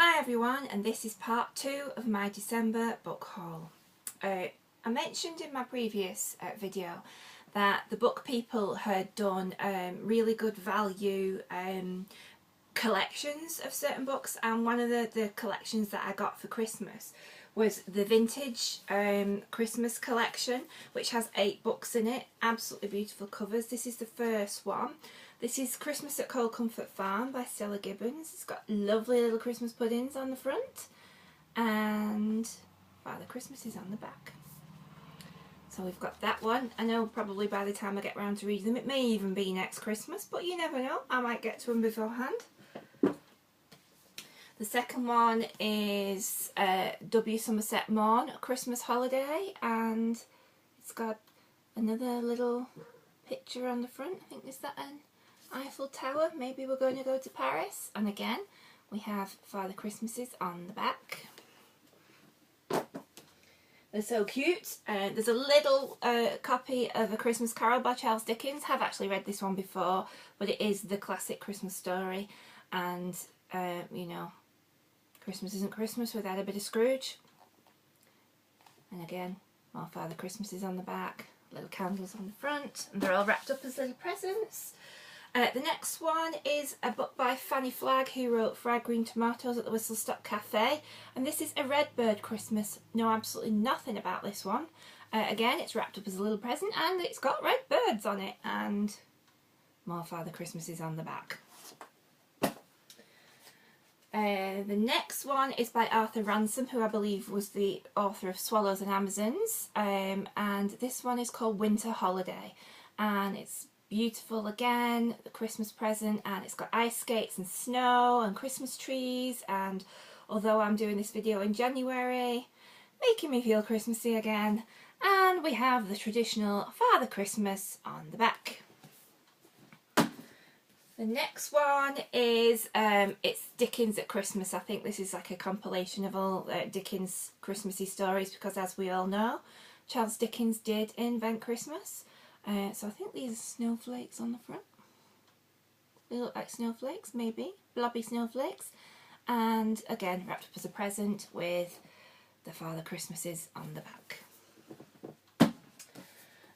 Hi everyone, and this is part 2 of my December book haul. I mentioned in my previous video that the book people had done really good value collections of certain books, and one of the collections that I got for Christmas was the vintage Christmas collection, which has 8 books in it. Absolutely beautiful covers. This is the first one. This is Christmas at Cold Comfort Farm by STELLA Gibbons. It's got lovely little Christmas puddings on the front and Father Christmas is on the back. So we've got that one. I know probably by the time I get round to reading them it may even be next Christmas, but you never know, I might get to them beforehand. The second one is W. Somerset Maugham, Christmas Holiday, and it's got another little picture on the front. I think, is that an Eiffel Tower? Maybe we're going to go to Paris. And again, we have Father Christmases on the back. They're so cute. There's a little copy of A Christmas Carol by Charles Dickens. I've actually read this one before, but it is the classic Christmas story, and you know, Christmas isn't Christmas without a bit of Scrooge. And again, more Father Christmases on the back, little candles on the front, and they're all wrapped up as little presents. The next one is a book by FANNIE FLAGG, who wrote Fried Green Tomatoes at the Whistle Stop Cafe, and this is a REDBIRD Christmas. Know absolutely nothing about this one. Again, it's wrapped up as a little present and it's got red birds on it, and more Father Christmases on the back. The next one is by RANSOME, who I believe was the author of Swallows and Amazons, and this one is called Winter Holiday, and it's beautiful again, the Christmas present, and it's got ice skates and snow and Christmas trees, and although I'm doing this video in January, making me feel Christmassy again, and we have the traditional Father Christmas on the back. The next one is, it's Dickens at Christmas. I think this is like a compilation of all Dickens Christmassy stories, because as we all know, Charles Dickens did invent Christmas. So I think these are snowflakes on the front. They look like snowflakes, maybe, blobby snowflakes. And again, wrapped up as a present with the Father Christmases on the back.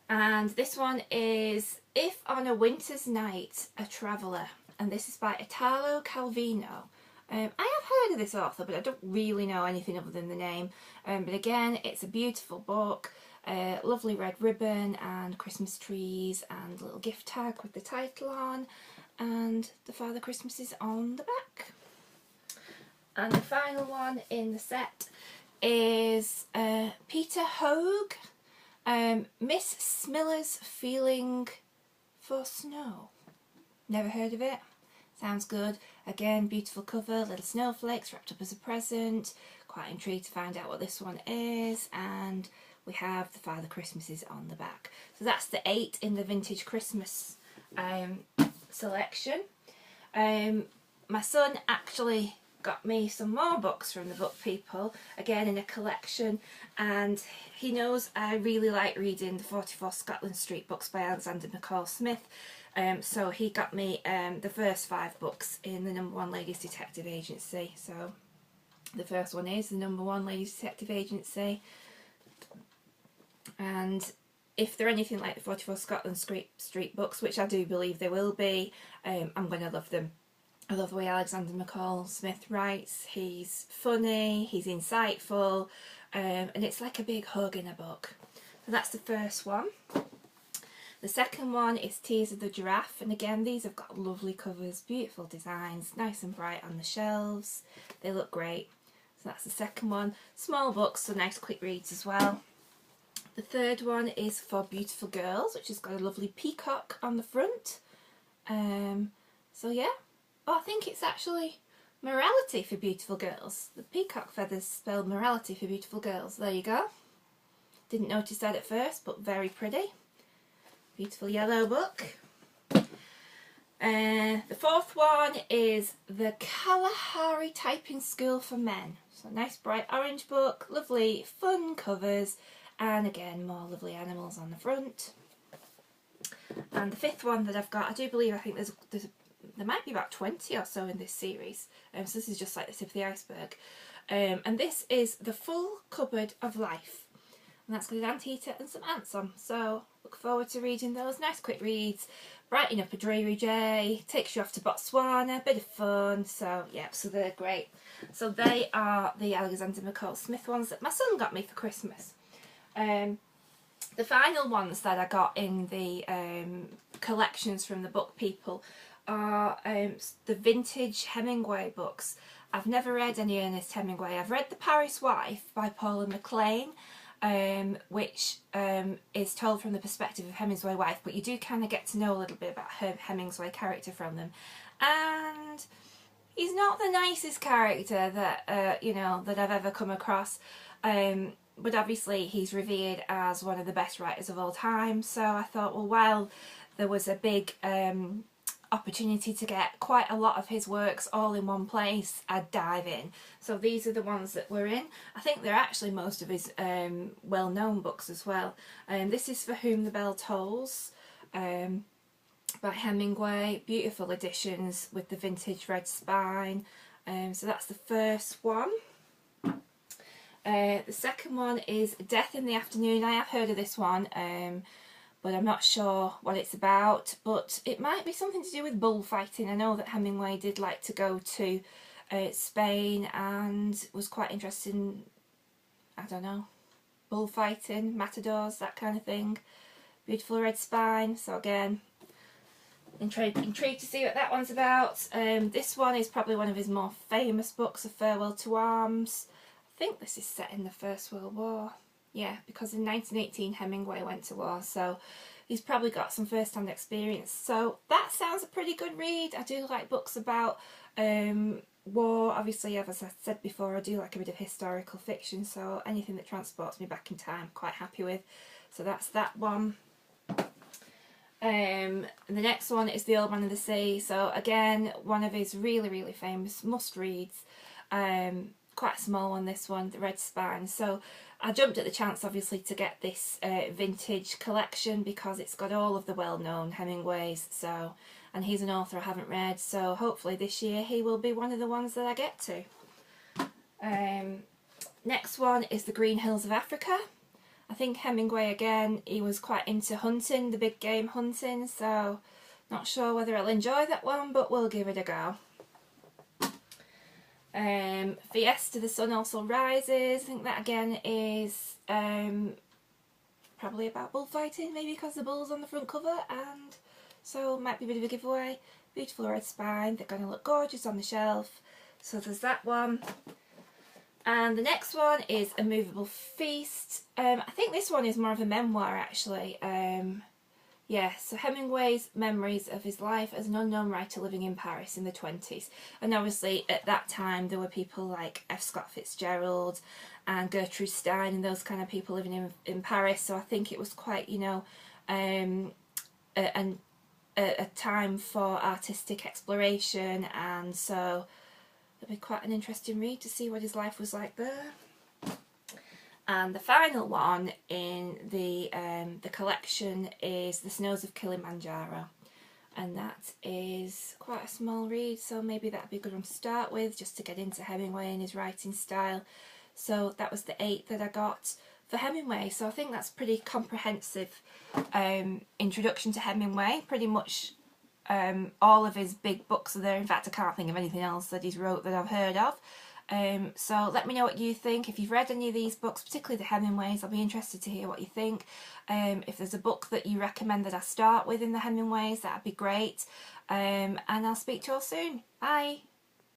And this one is If on a Winter's Night, a Traveller, and this is by ITALO, CALVINO. I have heard of this author, but I don't really know anything other than the name. But again, it's a beautiful book. Lovely red ribbon and Christmas trees and a little gift tag with the title on, and the Father Christmases on the back. And the final one in the set is Peter HOEG, Miss Smiller's Feeling for Snow. Never heard of it. Sounds good. Again, beautiful cover, little snowflakes wrapped up as a present. Quite intrigued to find out what this one is, and we have the Father Christmases on the back. So that's the 8 in the vintage Christmas selection. My son actually got me some more books from the book people, again in a collection, and he knows I really like reading the 44 Scotland Street books by Alexander McCall Smith. So he got me the first 5 books in the #1 Ladies Detective Agency. So the first one is the #1 Ladies Detective Agency. And if they're anything like the 44 Scotland Street books, which I do believe they will be, I'm going to love them. I love the way Alexander McCall Smith writes. He's funny, he's insightful, and it's like a big hug in a book. So that's the first one. The second one is Tears of the Giraffe, and again these have got lovely covers, beautiful designs, nice and bright on the shelves. They look great. So that's the second one. Small books, so nice quick reads as well. The third one is For Beautiful Girls, which has got a lovely peacock on the front. So yeah, I think it's actually Morality for Beautiful Girls. The peacock feathers spell Morality for Beautiful Girls. There you go. Didn't notice that at first, but very pretty. Beautiful yellow book. The fourth one is The Kalahari Typing School for Men. So nice bright orange book, lovely fun covers, and again more lovely animals on the front. And the fifth one that I've got, I do believe, I think there's there might be about 20 or so in this series, so this is just like the tip of the iceberg. And this is The Full Cupboard of Life, and that's with Antita and some ants on. So look forward to reading those. Nice quick reads, brighten up a dreary day, takes you off to Botswana, bit of fun. So yeah, so they're great. So they are the Alexander McCall Smith ones that my son got me for Christmas. The final ones that I got in the collections from the book people are the vintage Hemingway books. I've never read any Ernest Hemingway. I've read The Paris Wife by Paula McLean, which is told from the perspective of Hemingway's wife, but you do kind of get to know a little bit about Hemingway's character from them. And he's not the nicest character that you know, that I've ever come across. But obviously he's revered as one of the best writers of all time, so I thought, well, while there was a big opportunity to get quite a lot of his works all in one place, I'd dive in. So these are the ones that we're in. I think they're actually most of his well-known books as well. This is For Whom the Bell Tolls by Hemingway. Beautiful editions with the vintage red spine. So that's the first one. The second one is Death in the Afternoon. I have heard of this one, but I'm not sure what it's about, but it might be something to do with bullfighting. I know that Hemingway did like to go to Spain and was quite interested in, I don't know, bullfighting, matadors, that kind of thing. Beautiful red spine. So again, intrigued to see what that one's about. This one is probably one of his more famous books, A Farewell to Arms. I think this is set in the First World War. Yeah, because in 1918 Hemingway went to war, so he's probably got some first-hand experience. So that sounds a pretty good read. I do like books about war. Obviously, as I said before, I do like a bit of historical fiction, so anything that transports me back in time, quite happy with. So that's that one. And the next one is The Old Man of the Sea. So again, one of his really, really famous must-reads. Quite a small one, this one, the red spine. So I jumped at the chance obviously to get this vintage collection because it's got all of the well-known Hemingways, so, and he's an author I haven't read, so hopefully this year he will be one of the ones that I get to. Next one is The Green Hills of Africa. I think Hemingway, again, he was quite into hunting, the big game hunting, so not sure whether I'll enjoy that one, but we'll give it a go. Fiesta, The Sun Also Rises. I think that again is probably about bullfighting, maybe because the bull's on the front cover, and so might be a bit of a giveaway. Beautiful red spine, they're going to look gorgeous on the shelf, so there's that one. And the next one is A Movable Feast. I think this one is more of a memoir actually. Yeah, so Hemingway's memories of his life as an unknown writer living in Paris in the 20s. And obviously at that time there were people like F. Scott Fitzgerald and Gertrude Stein and those kind of people living in Paris. So I think it was quite, you know, a time for artistic exploration, and so it'll be quite an interesting read to see what his life was like there. And the final one in the collection is The Snows of Kilimanjaro, and that is quite a small read, so maybe that'd be a good one to start with just to get into Hemingway and his writing style. So that was the 8 that I got for Hemingway, so I think that's pretty comprehensive introduction to Hemingway. Pretty much all of his big books are there. In fact, I can't think of anything else that he's wrote that I've heard of. So let me know what you think. If you've read any of these books, particularly the Hemingways, I'll be interested to hear what you think. If there's a book that you recommend that I start with in the Hemingways, that'd be great. And I'll speak to you all soon. Bye!